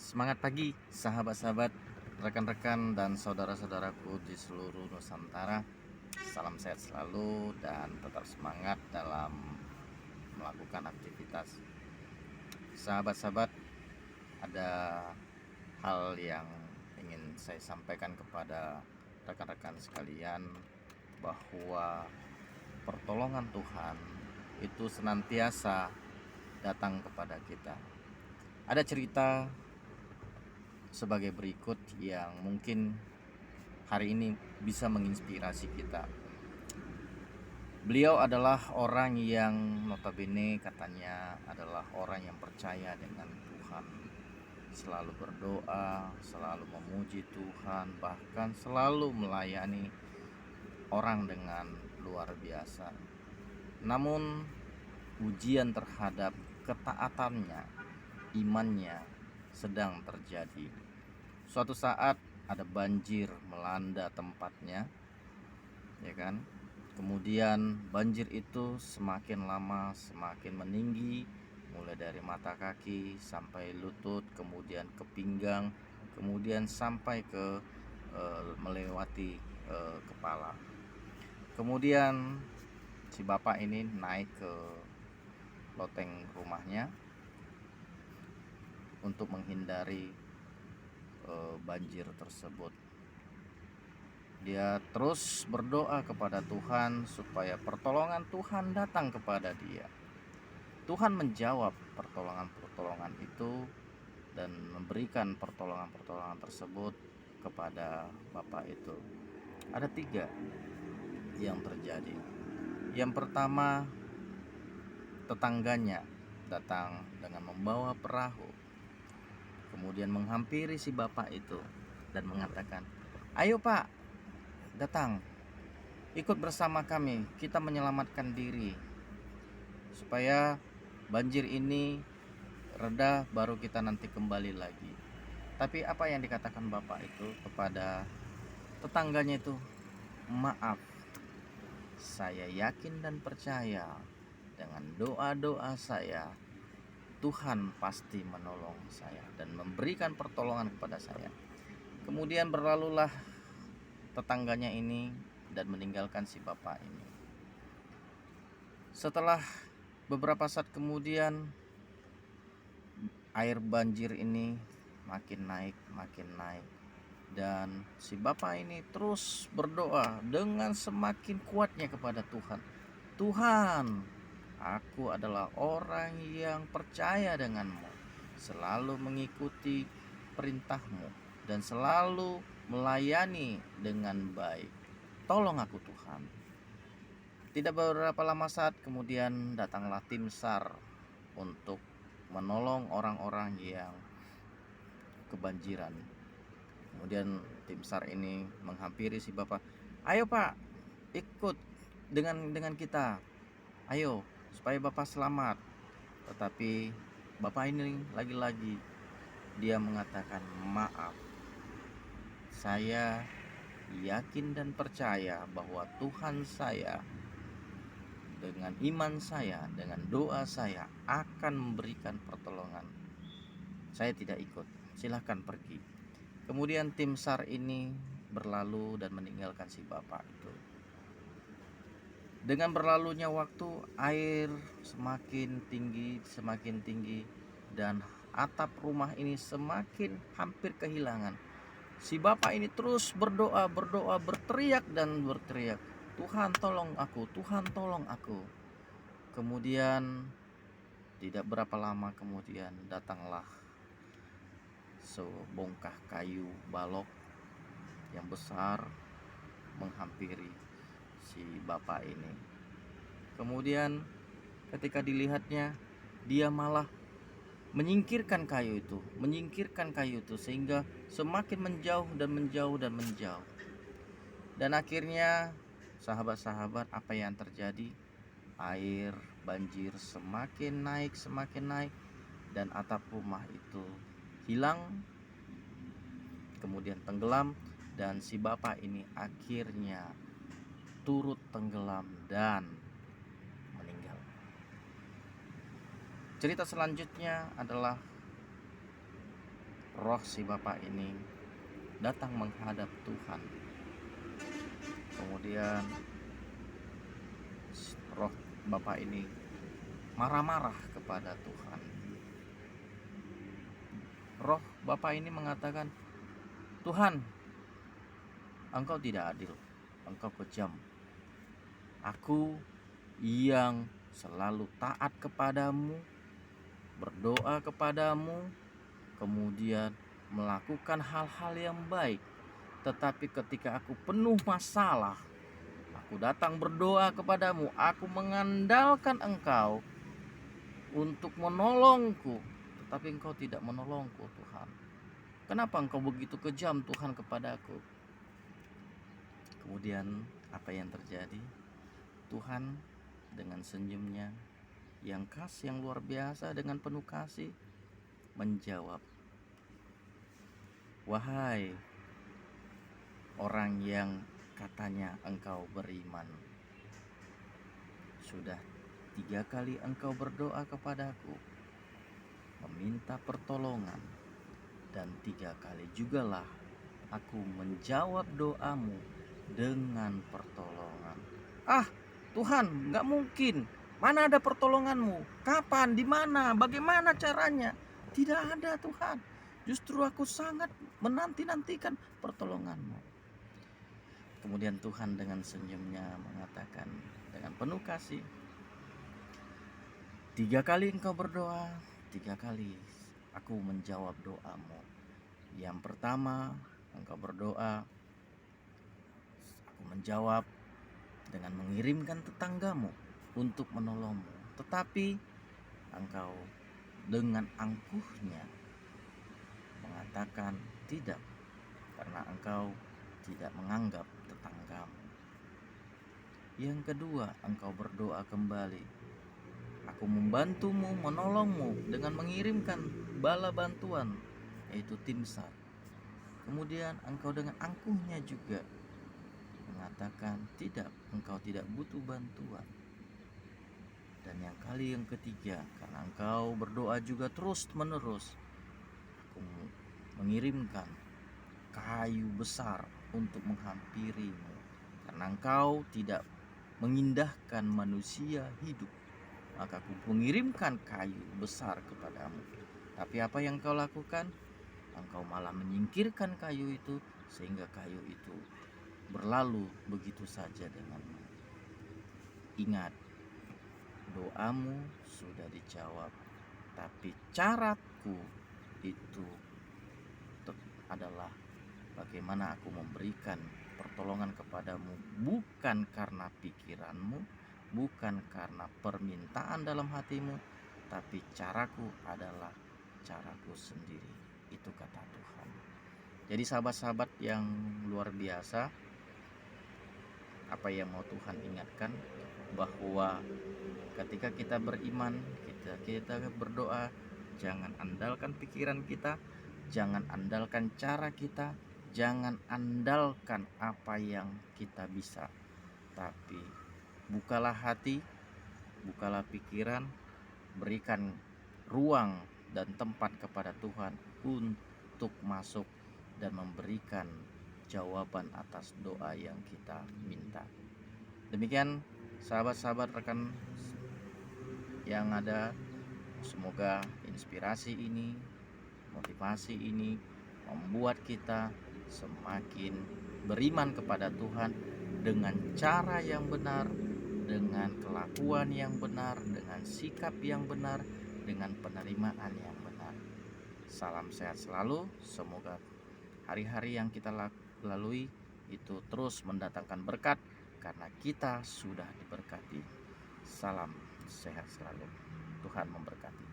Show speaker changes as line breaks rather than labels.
Semangat pagi, sahabat-sahabat, rekan-rekan, dan saudara-saudaraku di seluruh Nusantara. Salam sehat selalu dan tetap semangat dalam melakukan aktivitas. Sahabat-sahabat, ada hal yang ingin saya sampaikan kepada rekan-rekan sekalian, bahwa pertolongan Tuhan itu senantiasa datang kepada kita. Ada cerita sebagai berikut yang mungkin hari ini bisa menginspirasi kita. Beliau adalah orang yang notabene katanya adalah orang yang percaya dengan Tuhan, selalu berdoa, selalu memuji Tuhan, bahkan selalu melayani orang dengan luar biasa. Namun ujian terhadap ketaatannya, imannya sedang terjadi. Suatu saat ada banjir melanda tempatnya, ya kan? Kemudian banjir itu semakin lama semakin meninggi, mulai dari mata kaki sampai lutut, kemudian ke pinggang, kemudian sampai ke melewati kepala. Kemudian si bapak ini naik ke loteng rumahnya untuk menghindari banjir tersebut. Dia terus berdoa kepada Tuhan supaya pertolongan Tuhan datang kepada dia. Tuhan menjawab pertolongan-pertolongan itu dan memberikan pertolongan-pertolongan tersebut kepada bapak itu. Ada 3 yang terjadi. Yang pertama, tetangganya datang dengan membawa perahu, kemudian menghampiri si bapak itu dan mengatakan, "Ayo Pak, datang, ikut bersama kami, kita menyelamatkan diri supaya banjir ini reda, baru kita nanti kembali lagi." Tapi apa yang dikatakan bapak itu kepada tetangganya itu? "Maaf, saya yakin dan percaya dengan doa-doa saya, Tuhan pasti menolong saya dan memberikan pertolongan kepada saya." Kemudian berlalulah tetangganya ini dan meninggalkan si bapak ini. Setelah beberapa saat kemudian, air banjir ini makin naik, dan si bapak ini terus berdoa dengan semakin kuatnya kepada Tuhan. "Tuhan, aku adalah orang yang percaya denganmu, selalu mengikuti perintahmu, dan selalu melayani dengan baik. Tolong aku Tuhan." Tidak beberapa lama saat kemudian datanglah tim SAR untuk menolong orang-orang yang kebanjiran. Kemudian tim SAR ini menghampiri si bapak. "Ayo Pak, ikut dengan kita. Ayo supaya bapak selamat." Tetapi bapak ini lagi-lagi dia mengatakan, "Maaf, saya yakin dan percaya bahwa Tuhan saya, dengan iman saya, dengan doa saya akan memberikan pertolongan. Saya tidak ikut, silahkan pergi." Kemudian tim SAR ini berlalu dan meninggalkan si bapak itu. Dengan berlalunya waktu, air semakin tinggi, dan atap rumah ini semakin hampir kehilangan. Si bapak ini terus berdoa, berteriak dan berteriak, "Tuhan tolong aku, Tuhan tolong aku." Kemudian tidak berapa lama kemudian datanglah sebongkah kayu balok yang besar menghampiri si bapak ini. Kemudian ketika dilihatnya, dia malah menyingkirkan kayu itu sehingga semakin menjauh dan menjauh dan menjauh. Dan akhirnya sahabat-sahabat, apa yang terjadi? Air banjir semakin naik, dan atap rumah itu hilang, kemudian tenggelam, dan si bapak ini akhirnya turut tenggelam dan meninggal. Cerita selanjutnya adalah roh si bapak ini datang menghadap Tuhan. Kemudian roh bapak ini marah-marah kepada Tuhan. Roh bapak ini mengatakan, Tuhan, Engkau tidak adil, Engkau kejam. Aku yang selalu taat kepadamu, berdoa kepadamu, kemudian melakukan hal-hal yang baik. Tetapi ketika aku penuh masalah, aku datang berdoa kepadamu, aku mengandalkan Engkau untuk menolongku, tetapi Engkau tidak menolongku, Tuhan. Kenapa Engkau begitu kejam, Tuhan, kepadaku? Kemudian apa yang terjadi? Tuhan dengan senyumnya yang khas, yang luar biasa, dengan penuh kasih menjawab, wahai orang yang katanya engkau beriman, sudah 3 kali engkau berdoa kepadaku, meminta pertolongan, dan 3 kali jugalah aku menjawab doamu dengan pertolongan. Ah, Tuhan, gak mungkin. Mana ada pertolonganmu? Kapan? Di mana? Bagaimana caranya? Tidak ada, Tuhan. Justru aku sangat menanti-nantikan pertolonganmu. Kemudian Tuhan dengan senyumnya mengatakan dengan penuh kasih, 3 kali engkau berdoa, 3 kali aku menjawab doamu. Yang pertama, engkau berdoa, aku menjawab dengan mengirimkan tetanggamu untuk menolongmu. Tetapi engkau dengan angkuhnya mengatakan tidak, karena engkau tidak menganggap tetanggamu. Yang kedua, engkau berdoa kembali, aku membantumu, menolongmu dengan mengirimkan bala bantuan, yaitu tim SAR. Kemudian engkau dengan angkuhnya juga mengatakan tidak, engkau tidak butuh bantuan. Dan yang ketiga, karena engkau berdoa juga terus menerus, aku mengirimkan kayu besar untuk menghampirimu, karena engkau tidak mengindahkan manusia hidup, maka aku mengirimkan kayu besar kepadamu. Tapi apa yang kau lakukan? Engkau malah menyingkirkan kayu itu, sehingga kayu itu berlalu begitu saja denganmu. Ingat, doamu sudah dijawab, tapi caraku itu adalah bagaimana aku memberikan pertolongan kepadamu, bukan karena pikiranmu, bukan karena permintaan dalam hatimu, tapi caraku adalah caraku sendiri. Itu kata Tuhan. Jadi sahabat-sahabat yang luar biasa, apa yang mau Tuhan ingatkan, bahwa ketika kita beriman, kita berdoa, jangan andalkan pikiran kita, jangan andalkan cara kita, jangan andalkan apa yang kita bisa, tapi bukalah hati, bukalah pikiran, berikan ruang dan tempat kepada Tuhan untuk masuk dan memberikan jawaban atas doa yang kita minta. Demikian sahabat-sahabat rekan yang ada, semoga inspirasi ini, motivasi ini membuat kita semakin beriman kepada Tuhan dengan cara yang benar, dengan kelakuan yang benar, dengan sikap yang benar, dengan penerimaan yang benar. Salam sehat selalu. Semoga hari-hari yang kita lalui itu terus mendatangkan berkat, karena kita sudah diberkati. Salam sehat selalu. Tuhan memberkati.